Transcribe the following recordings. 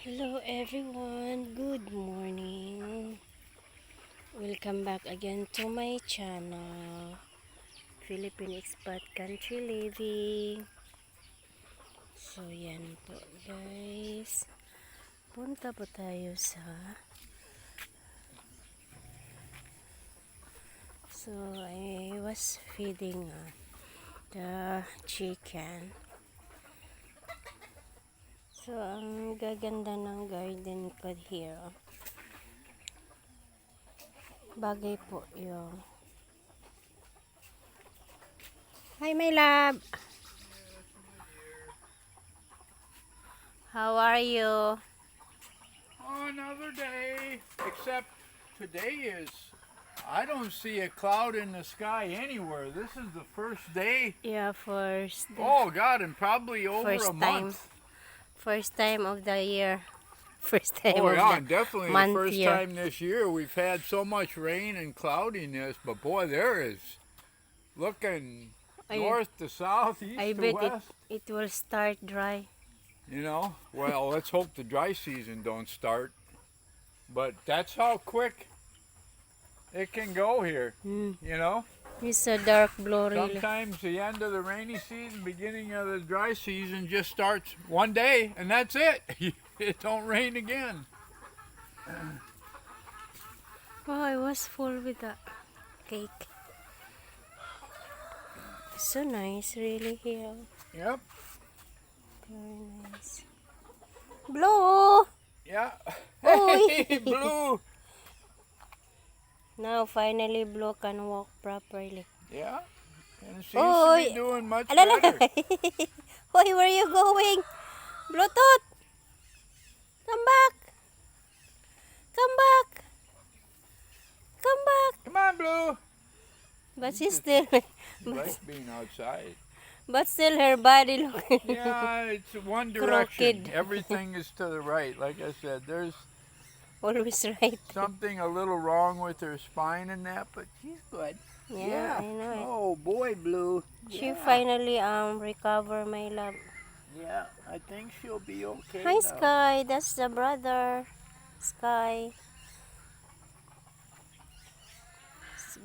Hello everyone, good morning. Welcome back again to my channel, Philippine Expat Country Living. So yan po guys, punta po tayo So I was feeding the chicken. So ang gaganda ng garden ko here. Bagay po yung Hi my love. How are you? Another day, except today I don't see a cloud in the sky anywhere. This is the first day. Yeah, first Oh God, and probably over first a time. month. First time of the year. First time Oh of yeah, the and definitely the month first year. time this year we've had so much rain and cloudiness. But boy, there is looking north to south, east I to bet west. it will start dry. You know, well, let's hope the dry season don't start. But that's how quick it can go here. You know. It's a dark blue really. Sometimes the end of the rainy season, beginning of the dry season just starts one day and that's it. It don't rain again. Oh, I was full with the cake. So nice really here. Yep. Very nice. Blue! Yeah. Oy! Hey, Blue. Now finally Blue can walk properly. Yeah. And seems to Oy! be doing much Alala! better. Hoy, where are you going? Bluetooth! Come back! Come back! Come back! Come on, Blue. But she's still, She likes being outside. but still her body looking. Yeah, it's one direction. Crooked. Everything is to the right. Like I said, there's Always right. something a little wrong with her spine and that, but she's good. Yeah, I know it. Oh boy, Blue. She Yeah. finally recover, my love. Yeah, I think she'll be okay Hi now. Sky, that's the brother. Sky.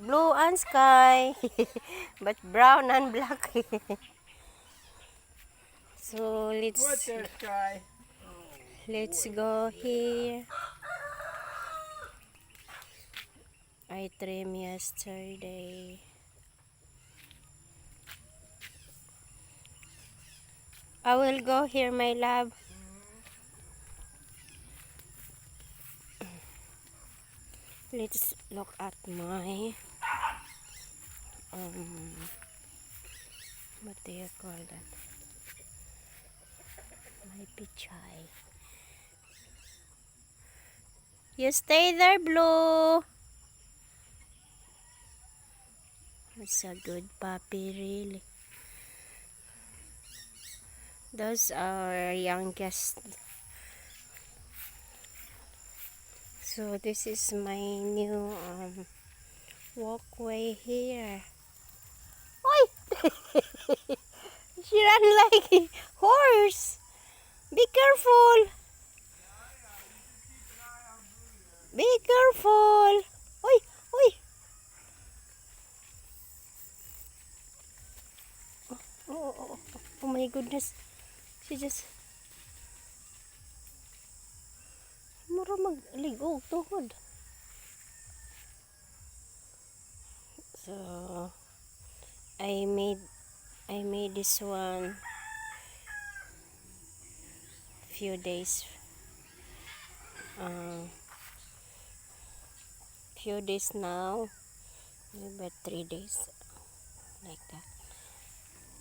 Blue and Sky. But brown and black. So What's this guy? let's go here. I trim yesterday. I will go here, my love. Let's look at my what do you call that? My pichay. You stay there, Blue. It's a good puppy, really. Those are our youngest. So this is my new walkway here. Oi! She ran like a horse. Be careful. Be careful. Oi, oi. Oh my goodness. She just mura magligog tuhod. So I made this one few days now, about 3 days like that.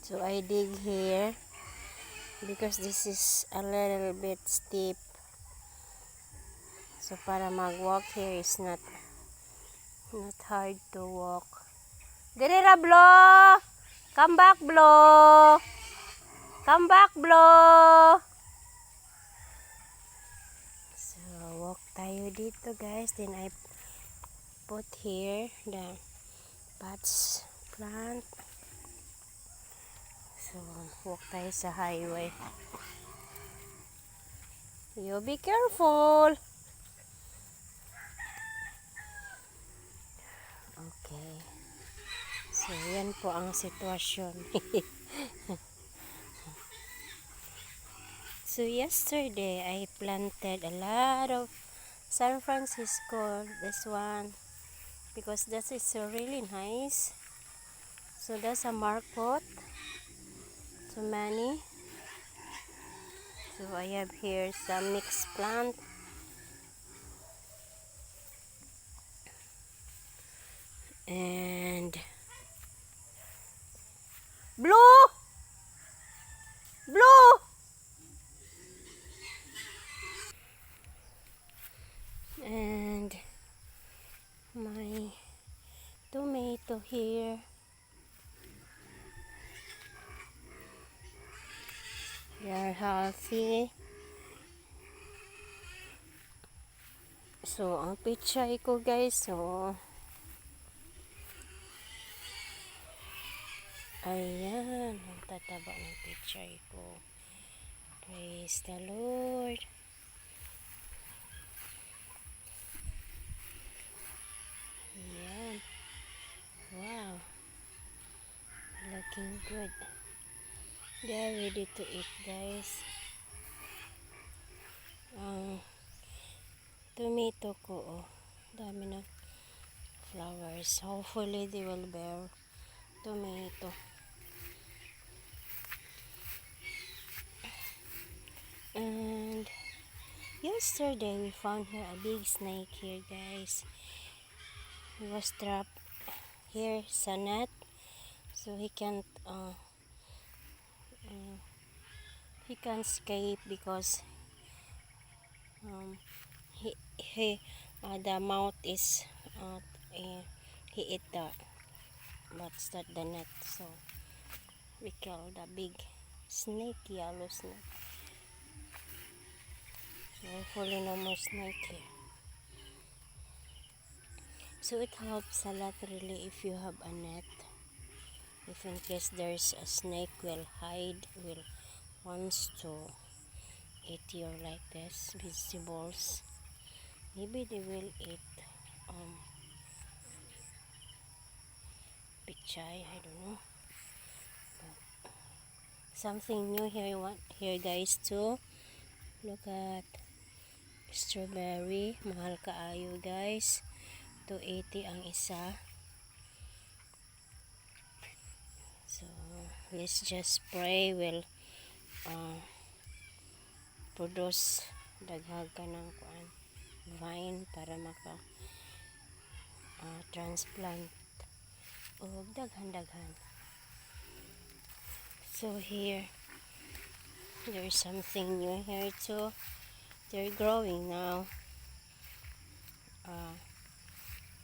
So I dig here because this is a little bit steep. So para mag-walk here is not hard to walk. Dirira, Blo! Come back, Blo! Come back, Blo! So walk tayo dito, guys. Then I put here the pots plant. So walk tayo sa highway. You be careful. Okay. So, yan po ang sitwasyon. So, yesterday, I planted a lot of San Francisco. This one. Because that is really nice. So, that's a marpot. So many. So, I have here some mixed plant. And blue! Blue! And my tomato here. They are healthy. So, ang pichay ko guys, so ayan, ang tataba ng pichay ko. Praise the Lord. Ayan. Wow. Looking good. They are ready to eat guys. Ang tomato ko, oh, dami na flowers. Hopefully, they will bear tomato. And yesterday, we found here a big snake here, guys. He was trapped here sa net, so he can't escape because the mouth is he ate the net, so we killed the big snake, yellow snake. So hopefully no more snake here. So it helps a lot really if you have a net. If in case there's a snake will wants to eat your like this vegetables. Maybe they will eat pichay, I don't know. But something new here guys too. Look at strawberry, mahal kaayo guys. 280 ang isa. So let's just pray will produce daghag ka ng vine para maka transplant o daghan. So here there is something new here too. They're growing now.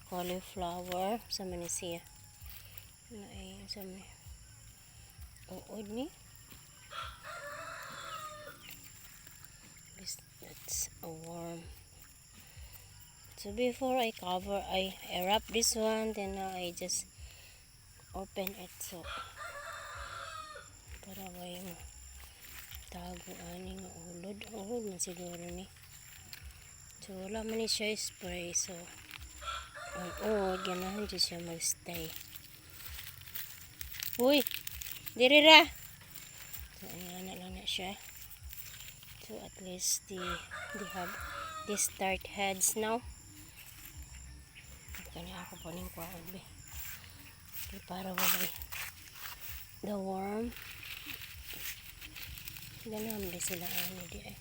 Cauliflower sa man siya na ay sa man uod ni. That's a worm. So before I wrap this one, then now I just open it so para way mo tago ani nga ulod man siguro ni. So wala man ni siya spray, so ganahan dyan siya magstay. Uy! Diri ra! So ayan na siya. So at least they start heads now. Kanya ako po ning kwaon be. Okay, para wala the worm. Ganun di sila ano di eh.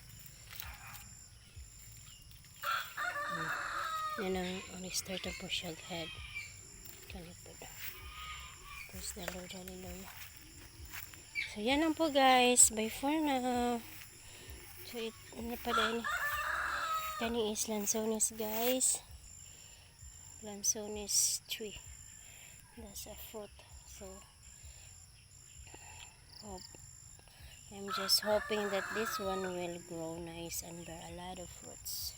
Yan ang start po siya head. Kanipod. Praise the Lord, hallelujah. So yan lang po guys. Bye for now. So kani is lansones guys. Lansones tree. That's a fruit. So I'm just hoping that this one will grow nice and bear a lot of fruits.